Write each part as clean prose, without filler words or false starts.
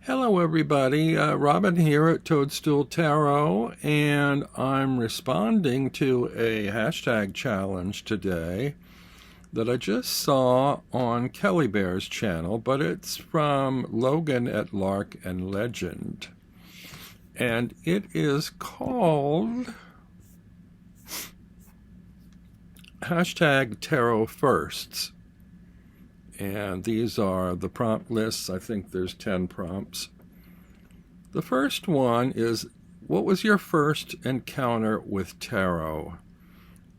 Hello everybody, Robin here at Toadstool Tarot, and I'm responding to a hashtag challenge today that I just saw on Kelly Bear's channel, but it's from Logan at LarkandLegend, and it is called hashtag tarotfirsts. And these are the prompt lists. I think there's 10 prompts. The first one is, what was your first encounter with tarot?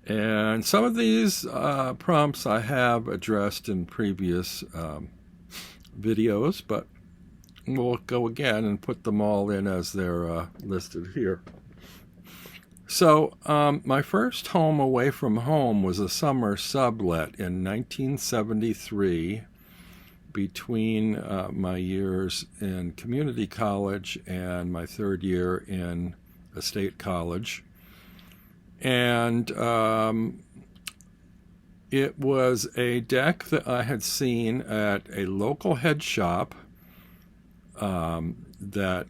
And some of these prompts I have addressed in previous videos, but we'll go again and put them all in as they're listed here. So my first home away from home was a summer sublet in 1973 between my years in community college and my third year in a state college. And it was a deck that I had seen at a local head shop that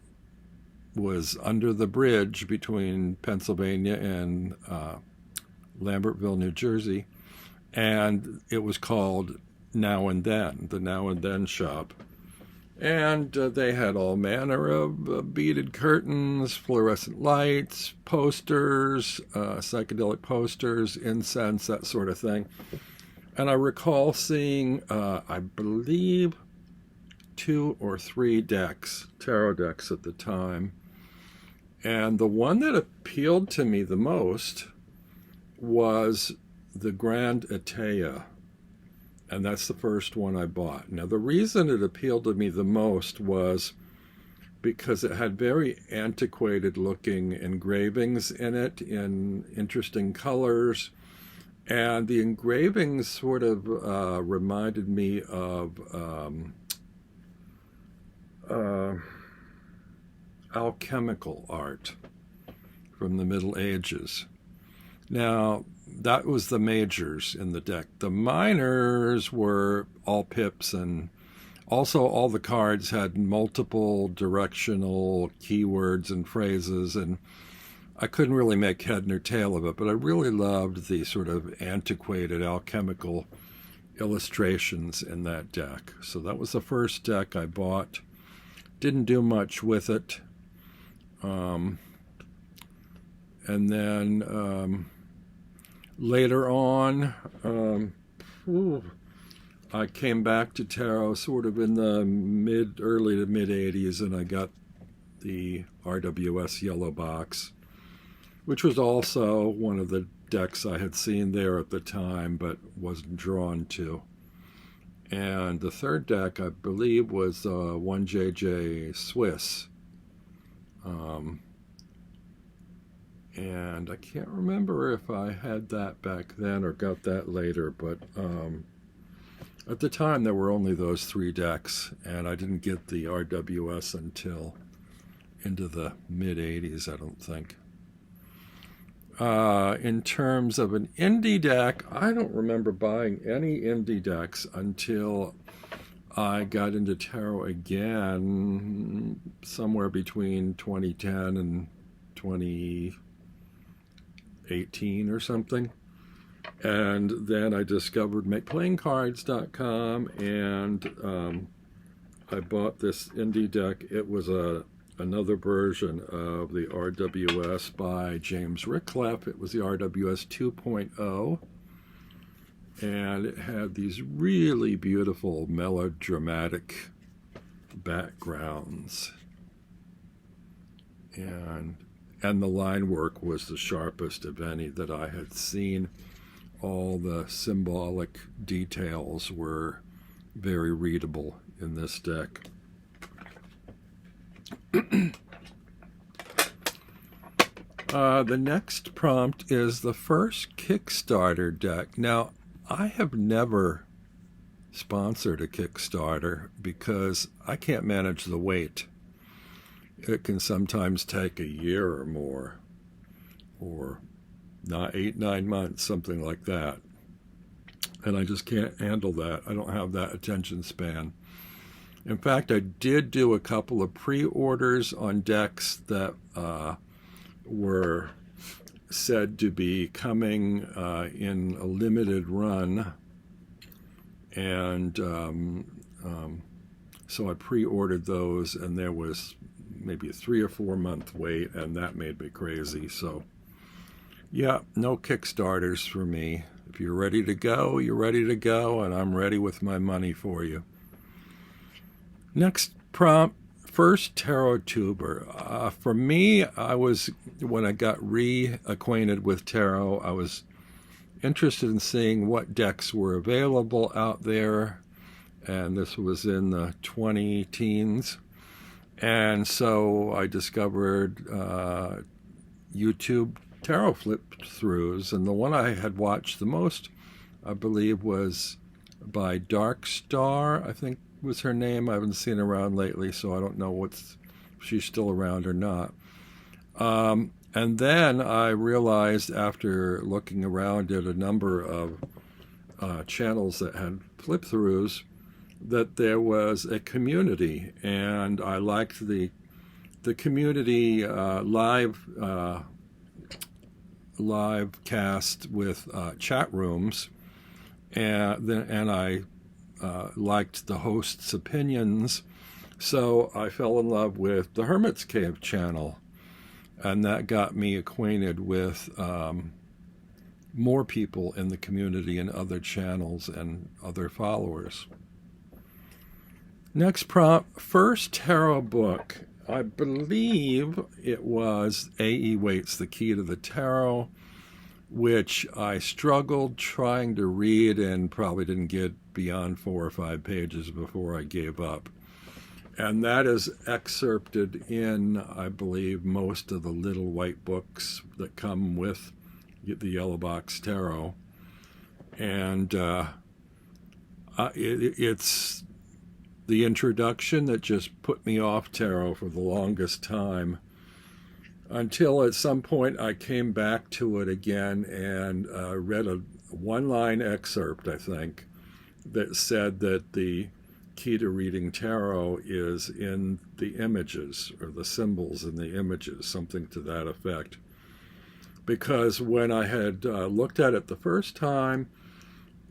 was under the bridge between Pennsylvania and Lambertville, New Jersey, and it was called Now and Then, the Now and Then shop. And they had all manner of beaded curtains, fluorescent lights, posters, psychedelic posters, incense, that sort of thing. And I recall seeing, I believe, 2 or 3 decks, tarot decks at the time. And the one that appealed to me the most was the Grand Etteilla. And that's the first one I bought. Now, the reason it appealed to me the most was because it had very antiquated looking engravings in it in interesting colors. And the engravings sort of reminded me of alchemical art from the Middle Ages. Now, that was the majors in the deck. The minors were all pips, and also all the cards had multiple directional keywords and phrases, and I couldn't really make head nor tail of it, but I really loved the sort of antiquated alchemical illustrations in that deck. So that was the first deck I bought. Didn't do much with it. And then later on, I came back to tarot sort of in the early to mid 80s, and I got the RWS yellow box, which was also one of the decks I had seen there at the time but wasn't drawn to. And the third deck, I believe, was 1JJ Swiss. And I can't remember if I had that back then or got that later, but at the time there were only those 3 decks, and I didn't get the RWS until into the mid-80s, I don't think. In terms of an indie deck, I don't remember buying any indie decks until I got into tarot again somewhere between 2010 and 2018 or something. And then I discovered MakePlayingCards.com, and I bought this indie deck. It was another version of the RWS by James Rickleff. It was the RWS 2.0, and it had these really beautiful melodramatic backgrounds, and the line work was the sharpest of any that I had seen. All the symbolic details were very readable in this deck. The next prompt is the first Kickstarter deck. Now, I have never sponsored a Kickstarter because I can't manage the wait. It can sometimes take a year or more, or 8-9 months, something like that. And I just can't handle that. I don't have that attention span. In fact, I did do a couple of pre-orders on decks that were said to be coming in a limited run, and so I pre-ordered those, and there was maybe a 3 or 4 month wait, and that made me crazy. So yeah, no Kickstarters for me. If you're ready to go, you're ready to go, and I'm ready with my money for you. Next prompt, first tarot tuber. For me, when I got reacquainted with tarot, I was interested in seeing what decks were available out there, and this was in the 20 teens. And so I discovered YouTube tarot flip-throughs, and the one I had watched the most, I believe, was by Dark Star, I think was her name. I haven't seen her around lately, so I don't know if she's still around or not. And then I realized, after looking around at a number of channels that had flip-throughs, that there was a community, and I liked the community live cast with chat rooms, and I liked the host's opinions, so I fell in love with the Hermit's Cave channel, and that got me acquainted with more people in the community and other channels and other followers. Next prompt, first tarot book. I believe it was A.E. Waite's The Key to the Tarot, which I struggled trying to read and probably didn't get beyond 4 or 5 pages before I gave up. And that is excerpted in, I believe, most of the little white books that come with the Yellow Box Tarot. And it's the introduction that just put me off tarot for the longest time, until at some point I came back to it again and read a one-line excerpt, I think, that said that the key to reading tarot is in the images, or the symbols in the images, something to that effect. Because when I had looked at it the first time,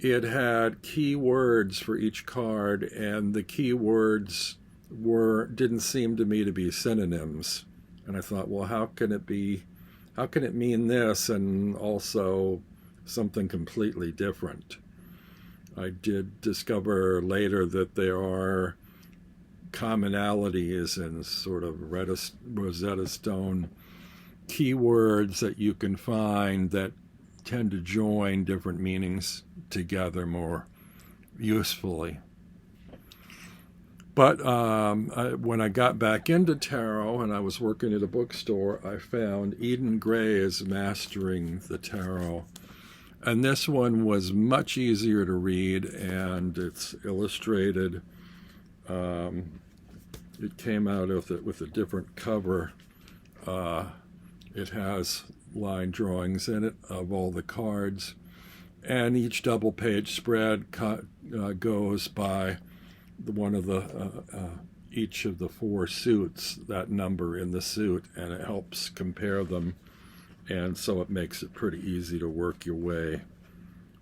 it had key words for each card, and the key words didn't seem to me to be synonyms. And I thought, well, how can it mean this and also something completely different? I did discover later that there are commonalities in sort of Rosetta Stone keywords that you can find that tend to join different meanings together more usefully. But when I got back into tarot and I was working at a bookstore, I found Eden Gray's Mastering the Tarot. And this one was much easier to read, and it's illustrated. It came out with a different cover. It has line drawings in it of all the cards, and each double page spread goes by one of each of the 4 suits, that number in the suit, and it helps compare them, and so it makes it pretty easy to work your way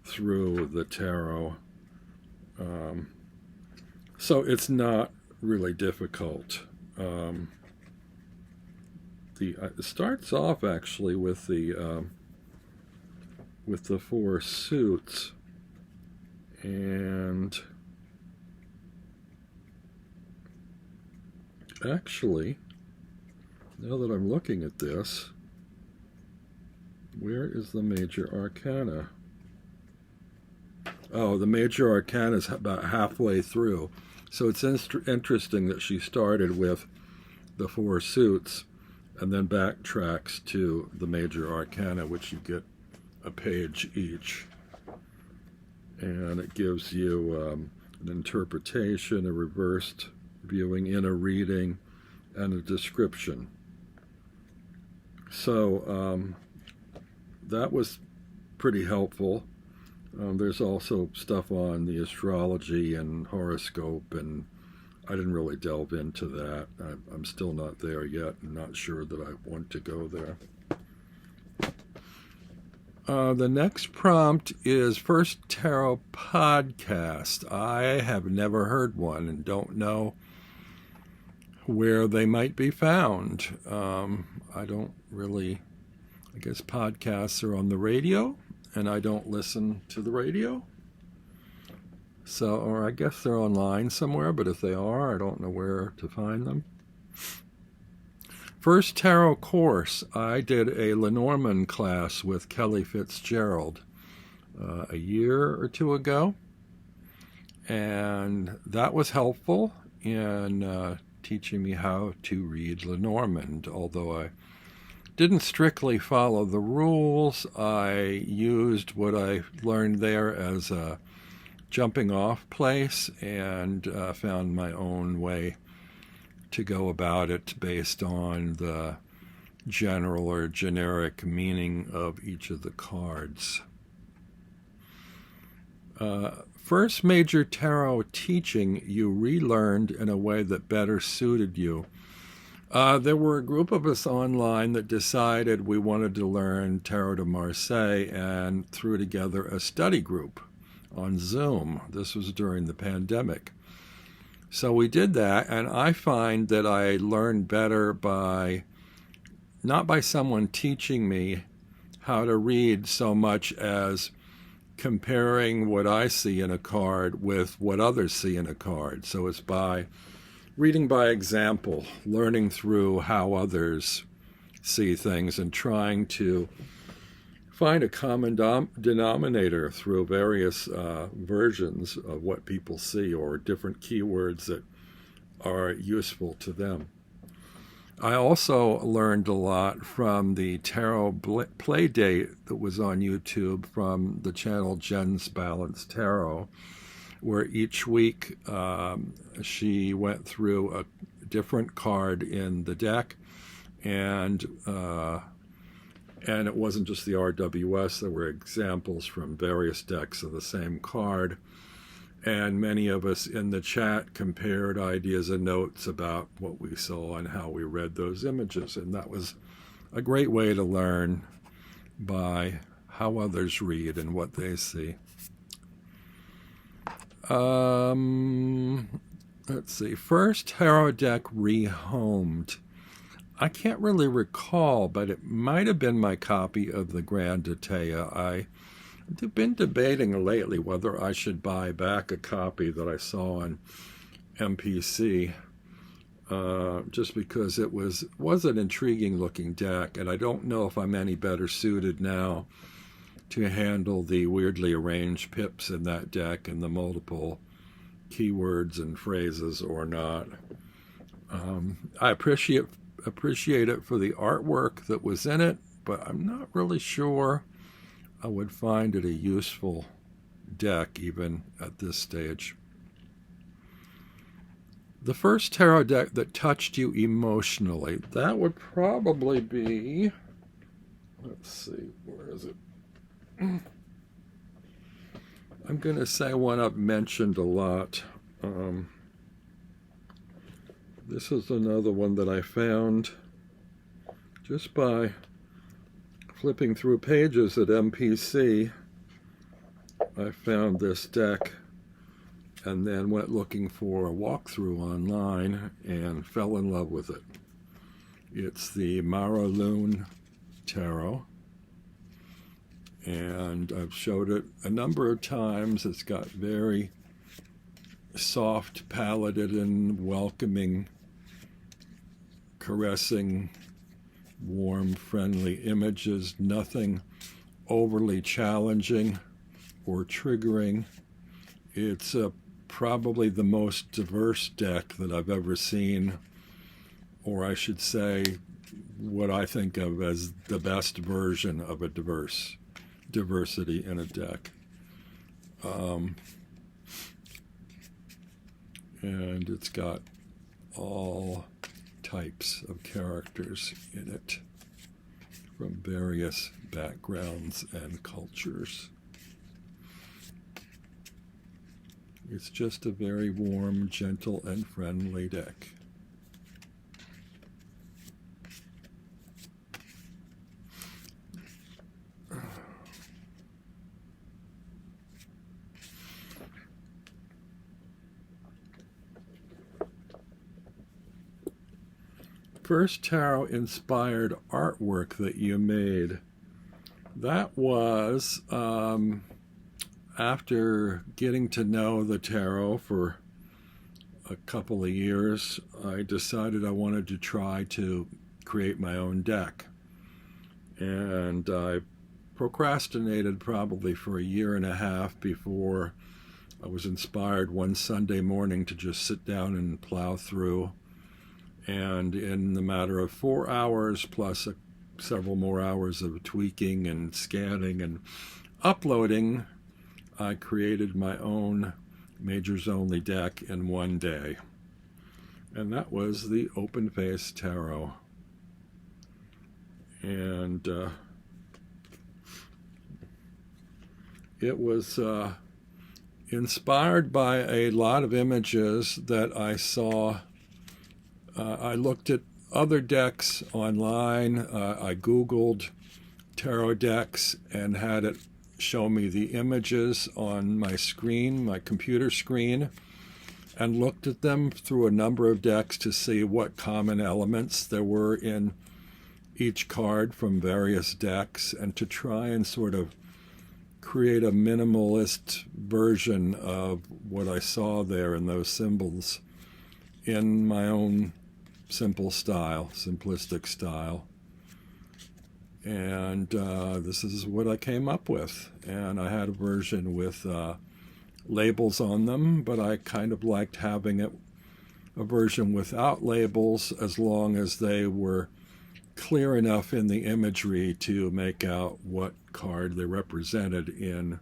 through the tarot. So it's not really difficult. It starts off actually with the 4 suits, and actually, now that I'm looking at this, where is the major arcana? Oh, the major arcana is about halfway through. So it's interesting that she started with the 4 suits and then backtracks to the major arcana, which you get a page each. And it gives you an interpretation, a reversed viewing, inner reading, and a description. So that was pretty helpful. There's also stuff on the astrology and horoscope and I didn't really delve into that. I'm still not there yet. I'm not sure that I want to go there. The next prompt is First Tarot Podcast. I have never heard one and don't know where they might be found. I don't really, I guess podcasts are on the radio, and I don't listen to the radio. So, or I guess they're online somewhere, but if they are, I don't know where to find them. First tarot course, I did a Lenormand class with Kelly Fitzgerald a year or two ago, and that was helpful in teaching me how to read Lenormand. Although I didn't strictly follow the rules, I used what I learned there as a jumping off place and found my own way to go about it based on the general or generic meaning of each of the cards. First major tarot teaching you relearned in a way that better suited you. There were a group of us online that decided we wanted to learn Tarot-de Marseille and threw together a study group on Zoom. This was during the pandemic. So we did that, and I find that I learn better not by someone teaching me how to read so much as comparing what I see in a card with what others see in a card. So it's by reading by example, learning through how others see things, and trying to find a common denominator through various versions of what people see, or different keywords that are useful to them. I also learned a lot from the tarot play date that was on YouTube from the channel Jen's Balanced Tarot, where each week she went through a different card in the deck, and it wasn't just the RWS, there were examples from various decks of the same card. And many of us in the chat compared ideas and notes about what we saw and how we read those images. And that was a great way to learn by how others read and what they see. Let's see. First tarot deck rehomed. I can't really recall, but it might have been my copy of the Grand Etteilla. I've been debating lately whether I should buy back a copy that I saw on MPC, just because it was an intriguing looking deck, and I don't know if I'm any better suited now to handle the weirdly arranged pips in that deck and the multiple keywords and phrases or not. I appreciate it for the artwork that was in it, but I'm not really sure I would find it a useful deck even at this stage. The first tarot deck that touched you emotionally, that would probably be, let's see, where is it? I'm going to say one I've mentioned a lot. This is another one that I found just by flipping through pages at MPC. I found this deck and then went looking for a walkthrough online and fell in love with it. It's the Lunne Tarot, and I've showed it a number of times. It's got very soft paleted and welcoming, caressing, warm, friendly images, nothing overly challenging or triggering. It's probably the most diverse deck that I've ever seen, or I should say what I think of as the best version of a diversity in a deck. And it's got all types of characters in it from various backgrounds and cultures. It's just a very warm, gentle, and friendly deck. First tarot-inspired artwork that you made. That was after getting to know the tarot for a couple of years, I decided I wanted to try to create my own deck. And I procrastinated probably for a year and a half before I was inspired one Sunday morning to just sit down and plow through. And in the matter of 4 hours plus several more hours of tweaking and scanning and uploading, I created my own Majors Only deck in one day. And that was the Open Face Tarot. And it was inspired by a lot of images that I saw. I looked at other decks online. I Googled tarot decks and had it show me the images on my screen, my computer screen, and looked at them through a number of decks to see what common elements there were in each card from various decks, and to try and sort of create a minimalist version of what I saw there in those symbols in my own simple style, simplistic style. And this is what I came up with. And I had a version with labels on them, but I kind of liked having it a version without labels as long as they were clear enough in the imagery to make out what card they represented in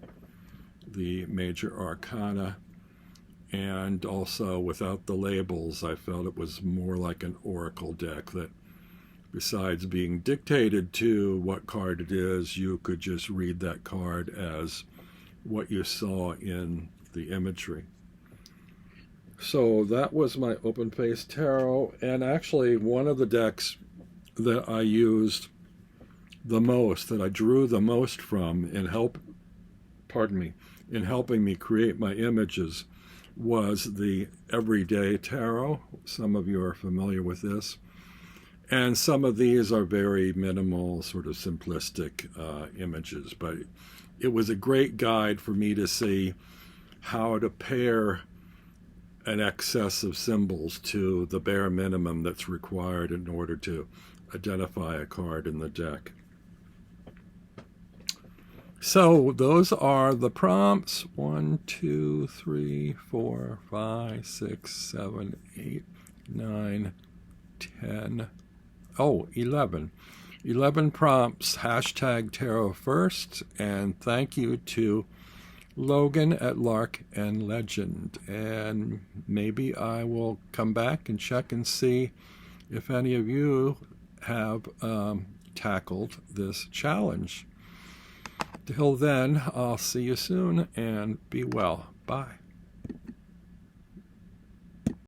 the major arcana. And also without the labels, I felt it was more like an oracle deck that, besides being dictated to what card it is, you could just read that card as what you saw in the imagery. So that was my Open Face Tarot, and actually one of the decks that I used the most, that I drew the most from in helping me create my images, was the Everyday Tarot. Some of you are familiar with this. And some of these are very minimal, sort of simplistic images. But it was a great guide for me to see how to pair an excess of symbols to the bare minimum that's required in order to identify a card in the deck. So those are the prompts. 1, 2, 3, 4, 5, 6, 7, 8, 9, 10. 11. 11 prompts, hashtag tarotfirsts, and thank you to Logan at LarkandLegend. And maybe I will come back and check and see if any of you have tackled this challenge. Till then, I'll see you soon, and be well. Bye.